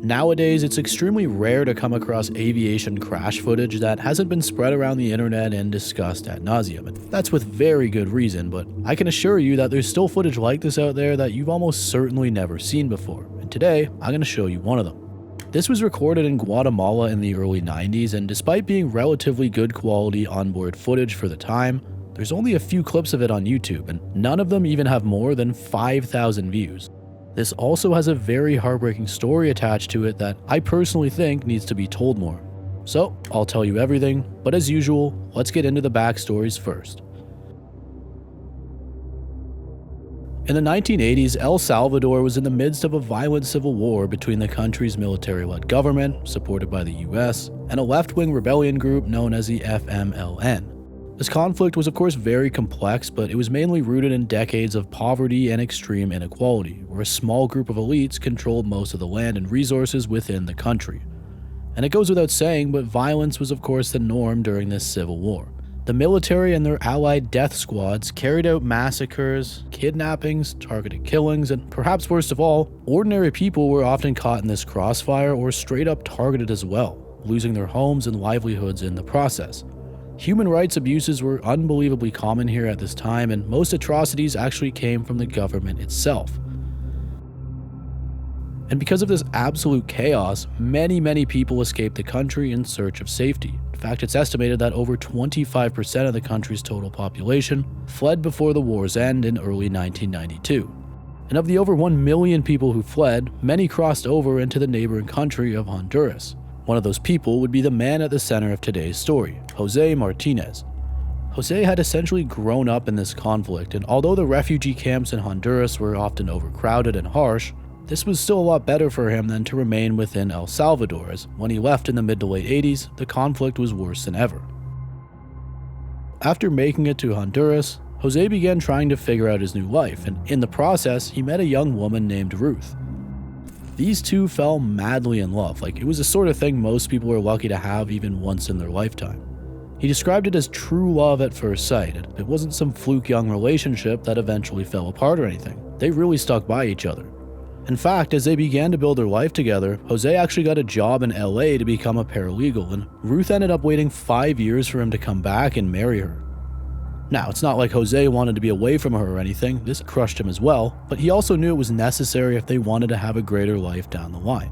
Nowadays, it's extremely rare to come across aviation crash footage that hasn't been spread around the internet and discussed ad nauseum. And that's with very good reason, but I can assure you that there's still footage like this out there that you've almost certainly never seen before. And today, I'm going to show you one of them. This was recorded in Guatemala in the early 90s, and despite being relatively good quality onboard footage for the time, there's only a few clips of it on YouTube, and none of them even have more than 5,000 views. This also has a very heartbreaking story attached to it that I personally think needs to be told more. So, I'll tell you everything, but as usual, let's get into the backstories first. In the 1980s, El Salvador was in the midst of a violent civil war between the country's military-led government, supported by the US, and a left-wing rebellion group known as the FMLN. This conflict was of course very complex, but it was mainly rooted in decades of poverty and extreme inequality, where a small group of elites controlled most of the land and resources within the country. And it goes without saying, but violence was of course the norm during this civil war. The military and their allied death squads carried out massacres, kidnappings, targeted killings, and perhaps worst of all, ordinary people were often caught in this crossfire or straight up targeted as well, losing their homes and livelihoods in the process. Human rights abuses were unbelievably common here at this time, and most atrocities actually came from the government itself. And because of this absolute chaos, many people escaped the country in search of safety. In fact, it's estimated that over 25% of the country's total population fled before the war's end in early 1992. And of the over 1 million people who fled, many crossed over into the neighboring country of Honduras. One of those people would be the man at the center of today's story, Jose Martinez. Jose had essentially grown up in this conflict, and although the refugee camps in Honduras were often overcrowded and harsh, this was still a lot better for him than to remain within El Salvador, as when he left in the mid to late 80s, the conflict was worse than ever. After making it to Honduras, Jose began trying to figure out his new life, and in the process, he met a young woman named Ruth. These two fell madly in love, like it was the sort of thing most people are lucky to have even once in their lifetime. He described it as true love at first sight, and it wasn't some fluke young relationship that eventually fell apart or anything. They really stuck by each other. In fact, as they began to build their life together, Jose actually got a job in LA to become a paralegal, and Ruth ended up waiting 5 years for him to come back and marry her. Now, it's not like Jose wanted to be away from her or anything, this crushed him as well, but he also knew it was necessary if they wanted to have a greater life down the line.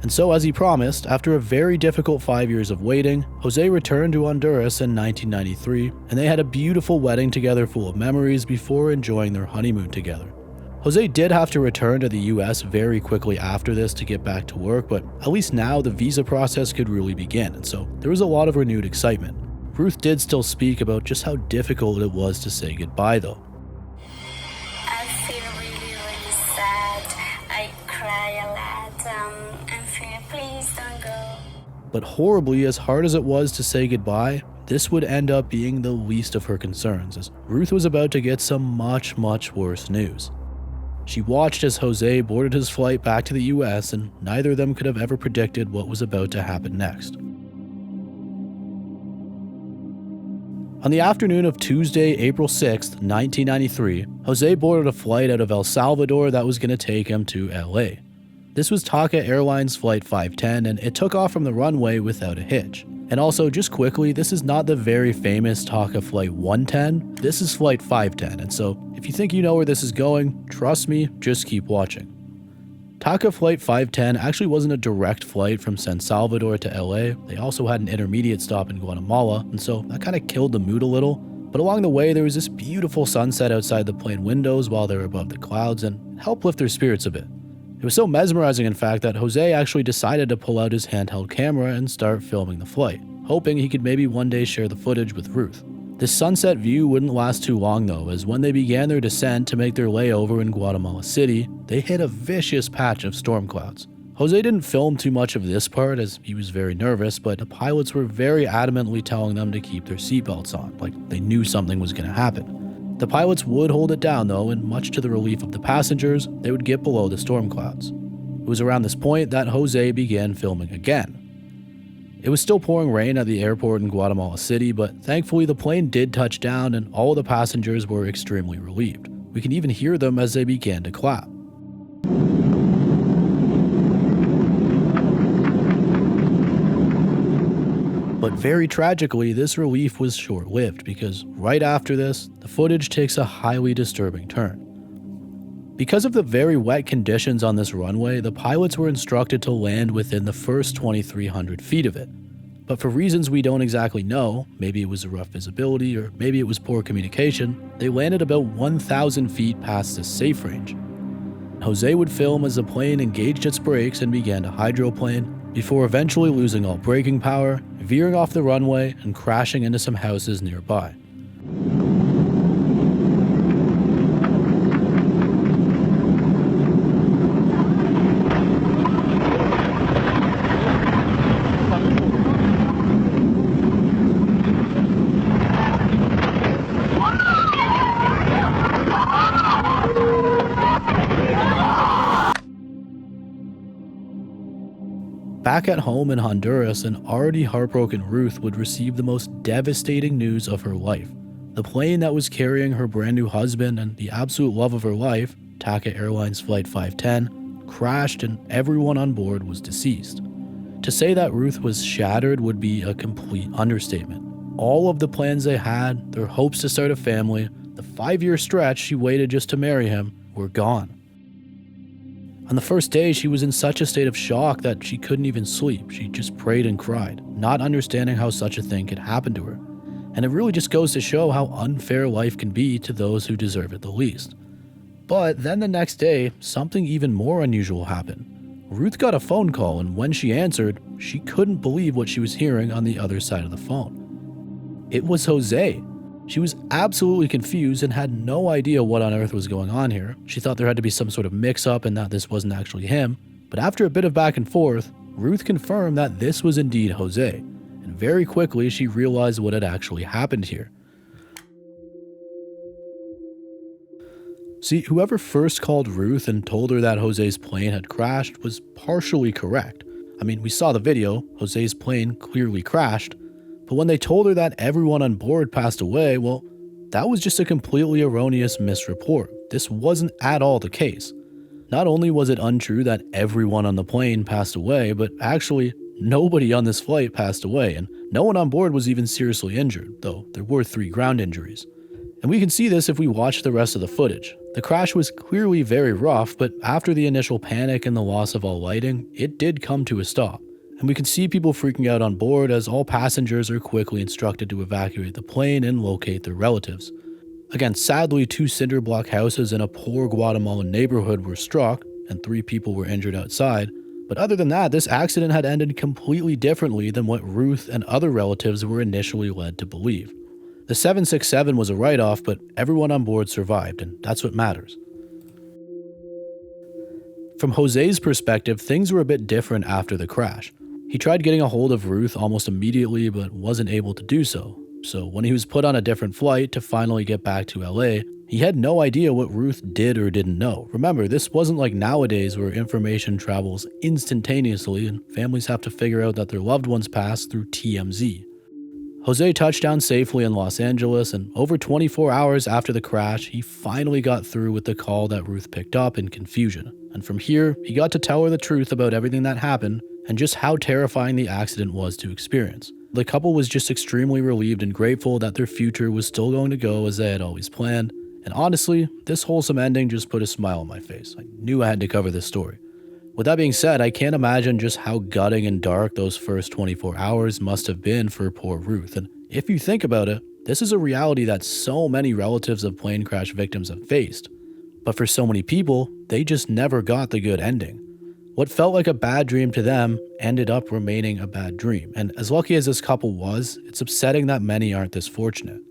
And so, as he promised, after a very difficult 5 years of waiting, Jose returned to Honduras in 1993, and they had a beautiful wedding together full of memories before enjoying their honeymoon together. Jose did have to return to the US very quickly after this to get back to work, but at least now the visa process could really begin, and so there was a lot of renewed excitement. Ruth did still speak about just how difficult it was to say goodbye though. I feel really sad. I cry a lot. I'm feeling, please don't go. But horribly, as hard as it was to say goodbye, this would end up being the least of her concerns, as Ruth was about to get some much worse news. She watched as Jose boarded his flight back to the US, and neither of them could have ever predicted what was about to happen next. On the afternoon of Tuesday, April 6, 1993, Jose boarded a flight out of El Salvador that was going to take him to LA. This was TACA Airlines Flight 510, and it took off from the runway without a hitch. And also, just quickly, this is not the very famous TACA Flight 110, this is Flight 510, and so if you think you know where this is going, trust me, just keep watching. TACA Flight 510 actually wasn't a direct flight from San Salvador to LA, they also had an intermediate stop in Guatemala, and so that kind of killed the mood a little. But along the way, there was this beautiful sunset outside the plane windows while they were above the clouds, and it helped lift their spirits a bit. It was so mesmerizing, in fact, that Jose actually decided to pull out his handheld camera and start filming the flight, hoping he could maybe one day share the footage with Ruth. This sunset view wouldn't last too long though, as when they began their descent to make their layover in Guatemala City, they hit a vicious patch of storm clouds. Jose didn't film too much of this part as he was very nervous, but the pilots were very adamantly telling them to keep their seatbelts on, like they knew something was going to happen. The pilots would hold it down though, and much to the relief of the passengers, they would get below the storm clouds. It was around this point that Jose began filming again. It was still pouring rain at the airport in Guatemala City, but thankfully the plane did touch down and all the passengers were extremely relieved. We can even hear them as they began to clap. But very tragically, this relief was short-lived because right after this, the footage takes a highly disturbing turn. Because of the very wet conditions on this runway, the pilots were instructed to land within the first 2,300 feet of it. But for reasons we don't exactly know, maybe it was a rough visibility or maybe it was poor communication, they landed about 1,000 feet past this safe range. Jose would film as the plane engaged its brakes and began to hydroplane, before eventually losing all braking power, veering off the runway, and crashing into some houses nearby. Back at home in Honduras, an already heartbroken Ruth would receive the most devastating news of her life. The plane that was carrying her brand new husband and the absolute love of her life, TACA Airlines Flight 510, crashed and everyone on board was deceased. To say that Ruth was shattered would be a complete understatement. All of the plans they had, their hopes to start a family, the 5-year stretch she waited just to marry him, were gone. On the first day, she was in such a state of shock that she couldn't even sleep. She just prayed and cried, not understanding how such a thing could happen to her. And it really just goes to show how unfair life can be to those who deserve it the least. But then the next day, something even more unusual happened. Ruth got a phone call, and when she answered, she couldn't believe what she was hearing on the other side of the phone. It was Jose. She was absolutely confused and had no idea what on earth was going on here. She thought there had to be some sort of mix-up and that this wasn't actually him. But after a bit of back and forth, Ruth confirmed that this was indeed Jose. And very quickly, she realized what had actually happened here. See, whoever first called Ruth and told her that Jose's plane had crashed was partially correct. I mean, we saw the video, Jose's plane clearly crashed. But when they told her that everyone on board passed away, well, that was just a completely erroneous misreport. This wasn't at all the case. Not only was it untrue that everyone on the plane passed away, but actually, nobody on this flight passed away, and no one on board was even seriously injured, though there were 3 ground injuries. And we can see this if we watch the rest of the footage. The crash was clearly very rough, but after the initial panic and the loss of all lighting, it did come to a stop. And we can see people freaking out on board as all passengers are quickly instructed to evacuate the plane and locate their relatives. Again, sadly, 2 cinder block houses in a poor Guatemalan neighborhood were struck, and 3 people were injured outside. But other than that, this accident had ended completely differently than what Ruth and other relatives were initially led to believe. The 767 was a write-off, but everyone on board survived, and that's what matters. From Jose's perspective, things were a bit different after the crash. He tried getting a hold of Ruth almost immediately, but wasn't able to do so. So when he was put on a different flight to finally get back to LA, he had no idea what Ruth did or didn't know. Remember, this wasn't like nowadays where information travels instantaneously and families have to figure out that their loved ones passed through TMZ. Jose touched down safely in Los Angeles, and over 24 hours after the crash, he finally got through with the call that Ruth picked up in confusion. And from here, he got to tell her the truth about everything that happened and just how terrifying the accident was to experience. The couple was just extremely relieved and grateful that their future was still going to go as they had always planned. And honestly, this wholesome ending just put a smile on my face. I knew I had to cover this story. With that being said, I can't imagine just how gutting and dark those first 24 hours must have been for poor Ruth. And if you think about it, this is a reality that so many relatives of plane crash victims have faced. But for so many people, they just never got the good ending. What felt like a bad dream to them ended up remaining a bad dream. And as lucky as this couple was, it's upsetting that many aren't this fortunate.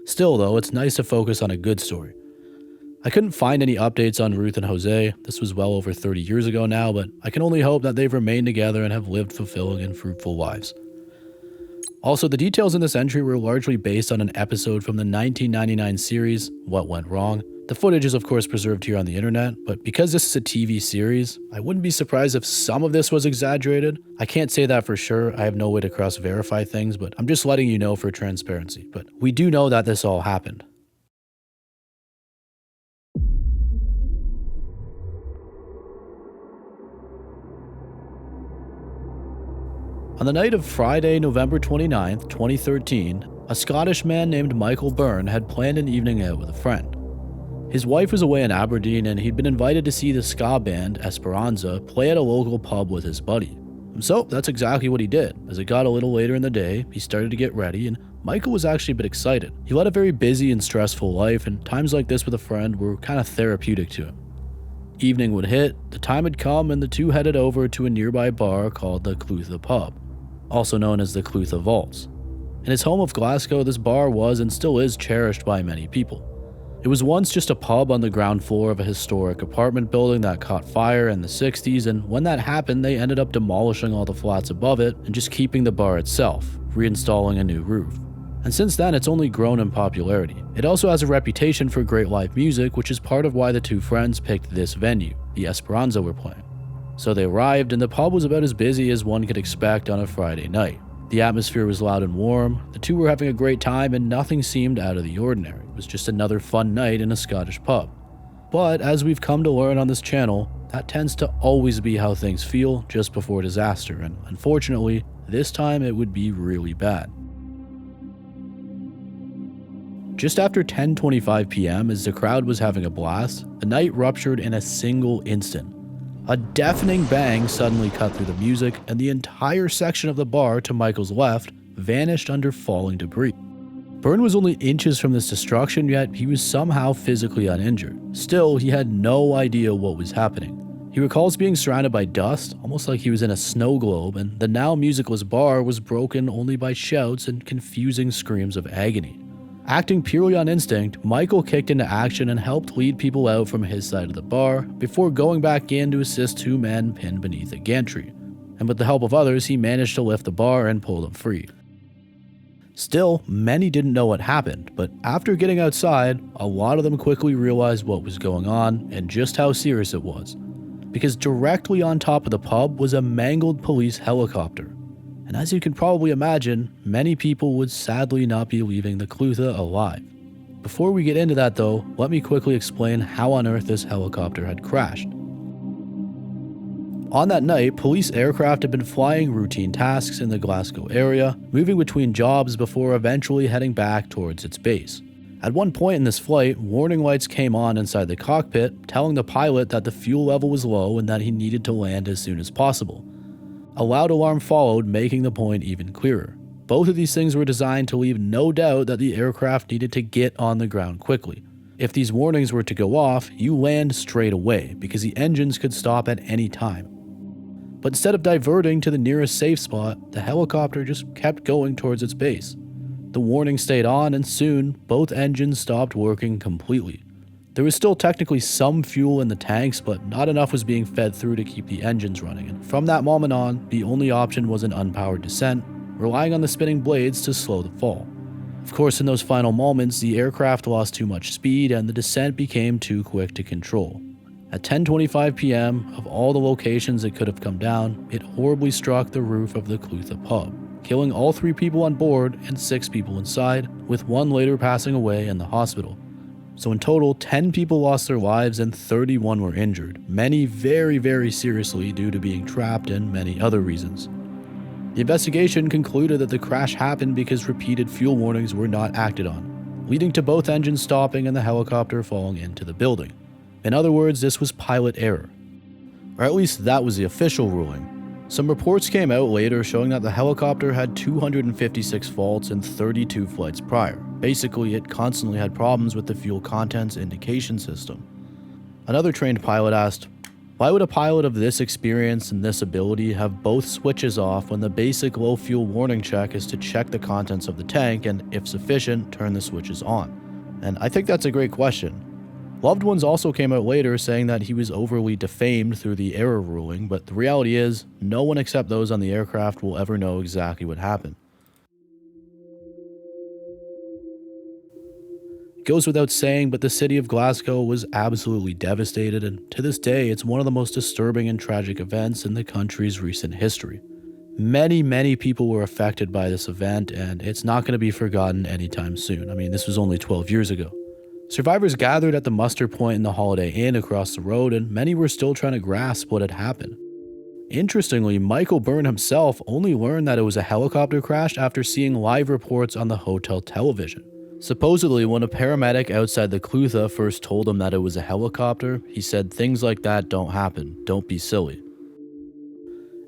Still though, it's nice to focus on a good story. I couldn't find any updates on Ruth and Jose. This was well over 30 years ago now, but I can only hope that they've remained together and have lived fulfilling and fruitful lives. Also, the details in this entry were largely based on an episode from the 1999 series, What Went Wrong. The footage is of course preserved here on the internet, but because this is a TV series, I wouldn't be surprised if some of this was exaggerated. I can't say that for sure, I have no way to cross-verify things, but I'm just letting you know for transparency. But we do know that this all happened. On the night of Friday, November 29th, 2013, a Scottish man named Michael Byrne had planned an evening out with a friend. His wife was away in Aberdeen and he'd been invited to see the ska band Esperanza play at a local pub with his buddy. So that's exactly what he did. As it got a little later in the day, he started to get ready and Michael was actually a bit excited. He led a very busy and stressful life, and times like this with a friend were kind of therapeutic to him. Evening would hit, the time had come, and the two headed over to a nearby bar called the Clutha Pub, also known as the Clutha Vaults. In its home of Glasgow, this bar was and still is cherished by many people. It was once just a pub on the ground floor of a historic apartment building that caught fire in the 60s, and when that happened, they ended up demolishing all the flats above it and just keeping the bar itself, reinstalling a new roof. And since then, it's only grown in popularity. It also has a reputation for great live music, which is part of why the two friends picked this venue, the Esperanza were playing. So they arrived, and the pub was about as busy as one could expect on a Friday night. The atmosphere was loud and warm, the two were having a great time, and nothing seemed out of the ordinary. It was just another fun night in a Scottish pub. But as we've come to learn on this channel, that tends to always be how things feel just before disaster, and unfortunately, this time it would be really bad. Just after 10:25 p.m., as the crowd was having a blast, the night ruptured in a single instant. A deafening bang suddenly cut through the music, and the entire section of the bar to Michael's left vanished under falling debris. Byrne was only inches from this destruction, yet he was somehow physically uninjured. Still, he had no idea what was happening. He recalls being surrounded by dust, almost like he was in a snow globe, and the now musicless bar was broken only by shouts and confusing screams of agony. Acting purely on instinct, Michael kicked into action and helped lead people out from his side of the bar before going back in to assist two men pinned beneath a gantry. And with the help of others, he managed to lift the bar and pull them free. Still, many didn't know what happened, but after getting outside, a lot of them quickly realized what was going on and just how serious it was. Because directly on top of the pub was a mangled police helicopter. And as you can probably imagine, many people would sadly not be leaving the Clutha alive. Before we get into that though, let me quickly explain how on earth this helicopter had crashed. On that night, police aircraft had been flying routine tasks in the Glasgow area, moving between jobs before eventually heading back towards its base. At one point in this flight, warning lights came on inside the cockpit, telling the pilot that the fuel level was low and that he needed to land as soon as possible. A loud alarm followed, making the point even clearer. Both of these things were designed to leave no doubt that the aircraft needed to get on the ground quickly. If these warnings were to go off, you land straight away, because the engines could stop at any time. But instead of diverting to the nearest safe spot, the helicopter just kept going towards its base. The warning stayed on, and soon, both engines stopped working completely. There was still technically some fuel in the tanks, but not enough was being fed through to keep the engines running, and from that moment on, the only option was an unpowered descent, relying on the spinning blades to slow the fall. Of course, in those final moments, the aircraft lost too much speed and the descent became too quick to control. At 10:25 p.m., of all the locations it could have come down, it horribly struck the roof of the Clutha pub, killing all 3 people on board and 6 people inside, with one later passing away in the hospital. So in total, 10 people lost their lives and 31 were injured, many very, very seriously due to being trapped and many other reasons. The investigation concluded that the crash happened because repeated fuel warnings were not acted on, leading to both engines stopping and the helicopter falling into the building. In other words, this was pilot error. Or at least that was the official ruling. Some reports came out later showing that the helicopter had 256 faults in 32 flights prior. Basically, it constantly had problems with the fuel contents indication system. Another trained pilot asked, "Why would a pilot of this experience and this ability have both switches off when the basic low fuel warning check is to check the contents of the tank and, if sufficient, turn the switches on?" And I think that's a great question. Loved ones also came out later saying that he was overly defamed through the error ruling, but the reality is, no one except those on the aircraft will ever know exactly what happened. It goes without saying, but the city of Glasgow was absolutely devastated, and to this day, it's one of the most disturbing and tragic events in the country's recent history. Many people were affected by this event, and it's not going to be forgotten anytime soon. I mean, this was only 12 years ago. Survivors gathered at the muster point in the Holiday Inn across the road, and many were still trying to grasp what had happened. Interestingly, Michael Byrne himself only learned that it was a helicopter crash after seeing live reports on the hotel television. Supposedly, when a paramedic outside the Clutha first told him that it was a helicopter, he said things like that don't happen, don't be silly.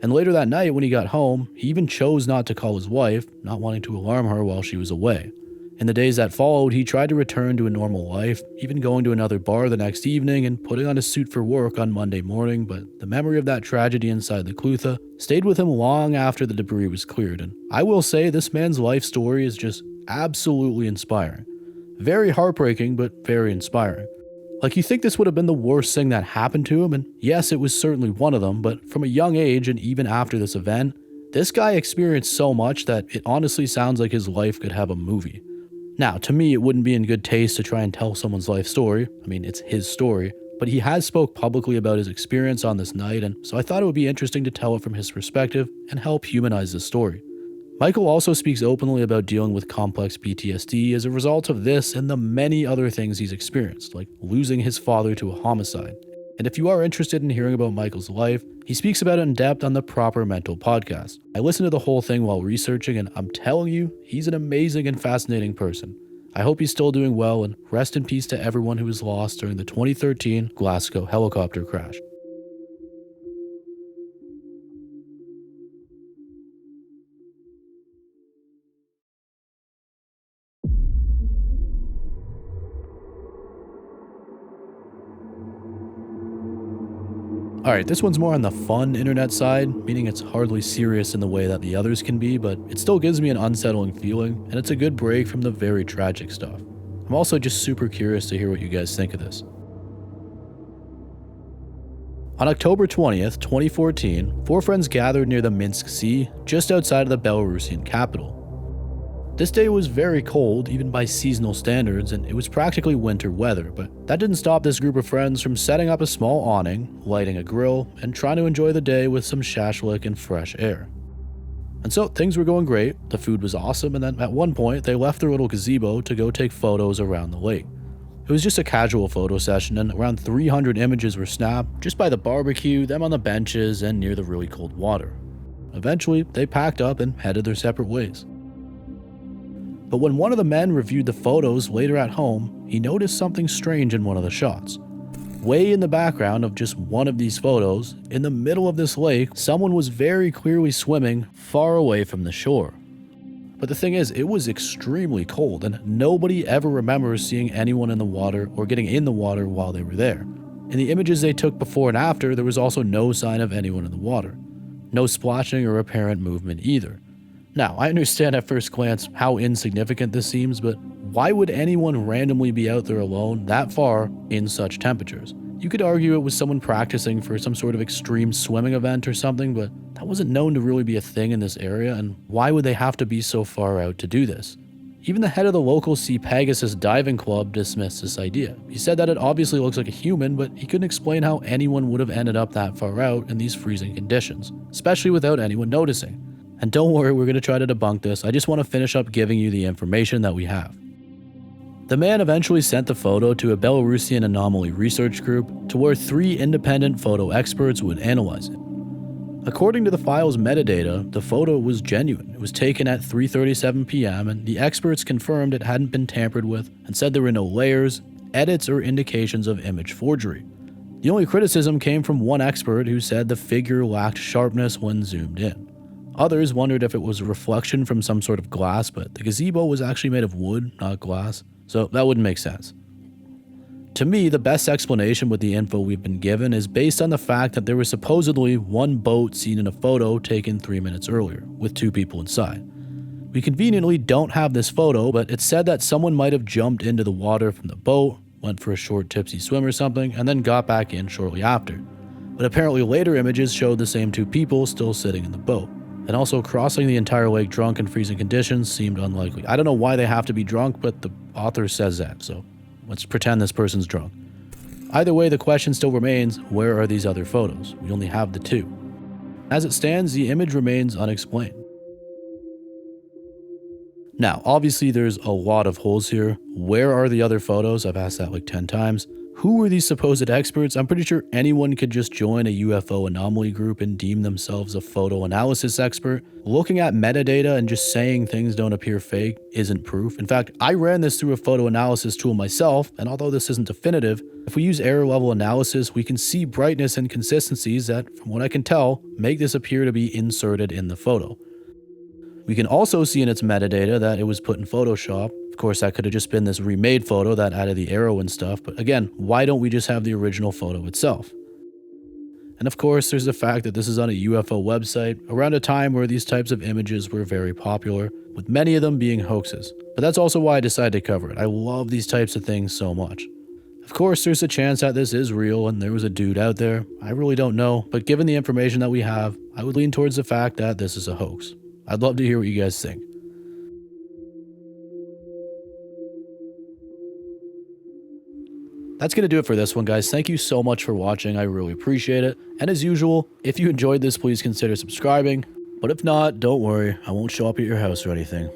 And later that night when he got home, he even chose not to call his wife, not wanting to alarm her while she was away. In the days that followed, he tried to return to a normal life, even going to another bar the next evening and putting on a suit for work on Monday morning, but the memory of that tragedy inside the Clutha stayed with him long after the debris was cleared, and I will say this man's life story is just absolutely inspiring. Very heartbreaking, but very inspiring. Like, you think this would have been the worst thing that happened to him, and yes, it was certainly one of them, but from a young age and even after this event, this guy experienced so much that it honestly sounds like his life could have a movie. Now, to me, it wouldn't be in good taste to try and tell someone's life story. I mean, it's his story, but he has spoke publicly about his experience on this night, and so I thought it would be interesting to tell it from his perspective and help humanize this story. Michael also speaks openly about dealing with complex PTSD as a result of this and the many other things he's experienced, like losing his father to a homicide. And if you are interested in hearing about Michael's life, he speaks about it in depth on the Proper Mental podcast. I listened to the whole thing while researching, and I'm telling you, he's an amazing and fascinating person. I hope he's still doing well, and rest in peace to everyone who was lost during the 2013 Glasgow helicopter crash. Alright, this one's more on the fun internet side, meaning it's hardly serious in the way that the others can be, but it still gives me an unsettling feeling, and it's a good break from the very tragic stuff. I'm also just super curious to hear what you guys think of this. On October 20th, 2014, 4 friends gathered near the Minsk Sea, just outside of the Belarusian capital. This day was very cold, even by seasonal standards, and it was practically winter weather, but that didn't stop this group of friends from setting up a small awning, lighting a grill, and trying to enjoy the day with some shashlik and fresh air. And so things were going great, the food was awesome, and then at one point they left their little gazebo to go take photos around the lake. It was just a casual photo session, and around 300 images were snapped just by the barbecue, them on the benches, and near the really cold water. Eventually, they packed up and headed their separate ways. But when one of the men reviewed the photos later at home, he noticed something strange in one of the shots. Way in the background of just one of these photos, in the middle of this lake, someone was very clearly swimming far away from the shore. But the thing is, it was extremely cold, and nobody ever remembers seeing anyone in the water or getting in the water while they were there. In the images they took before and after, there was also no sign of anyone in the water. No splashing or apparent movement either. Now, I understand at first glance how insignificant this seems, but why would anyone randomly be out there alone that far in such temperatures? You could argue it was someone practicing for some sort of extreme swimming event or something, but that wasn't known to really be a thing in this area, and why would they have to be so far out to do this? Even the head of the local Sea Pegasus diving club dismissed this idea. He said that it obviously looks like a human, but he couldn't explain how anyone would have ended up that far out in these freezing conditions, especially without anyone noticing. And don't worry, we're going to try to debunk this. I just want to finish up giving you the information that we have. The man eventually sent the photo to a Belarusian anomaly research group to where 3 independent photo experts would analyze it. According to the file's metadata, the photo was genuine. It was taken at 3:37 p.m. and the experts confirmed it hadn't been tampered with and said there were no layers, edits, or indications of image forgery. The only criticism came from one expert who said the figure lacked sharpness when zoomed in. Others wondered if it was a reflection from some sort of glass, but the gazebo was actually made of wood, not glass, so that wouldn't make sense. To me, the best explanation with the info we've been given is based on the fact that there was supposedly one boat seen in a photo taken 3 minutes earlier, with 2 people inside. We conveniently don't have this photo, but it's said that someone might have jumped into the water from the boat, went for a short tipsy swim or something, and then got back in shortly after. But apparently later images showed the same 2 people still sitting in the boat. And also crossing the entire lake drunk in freezing conditions seemed unlikely. I don't know why they have to be drunk, but the author says that, so let's pretend this person's drunk. Either way, the question still remains, where are these other photos? We only have the 2. As it stands, the image remains unexplained. Now, obviously there's a lot of holes here. Where are the other photos? I've asked that like 10 times. Who were these supposed experts? I'm pretty sure anyone could just join a UFO anomaly group and deem themselves a photo analysis expert. Looking at metadata and just saying things don't appear fake isn't proof. In fact, I ran this through a photo analysis tool myself, and although this isn't definitive, if we use error level analysis, we can see brightness and consistencies that, from what I can tell, make this appear to be inserted in the photo. We can also see in its metadata that it was put in Photoshop. Of course, that could have just been this remade photo that added the arrow and stuff, but again, why don't we just have the original photo itself? And of course, there's the fact that this is on a UFO website around a time where these types of images were very popular, with many of them being hoaxes. But that's also why I decided to cover it. I love these types of things so much. Of course, there's a chance that this is real and there was a dude out there. I really don't know, but given the information that we have, I would lean towards the fact that this is a hoax. I'd love to hear what you guys think. That's going to do it for this one, guys. Thank you so much for watching. I really appreciate it. And as usual, if you enjoyed this, please consider subscribing. But if not, don't worry, I won't show up at your house or anything.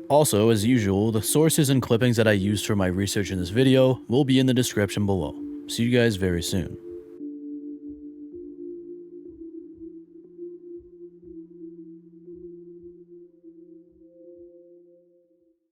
Also, as usual, the sources and clippings that I used for my research in this video will be in the description below. See you guys very soon.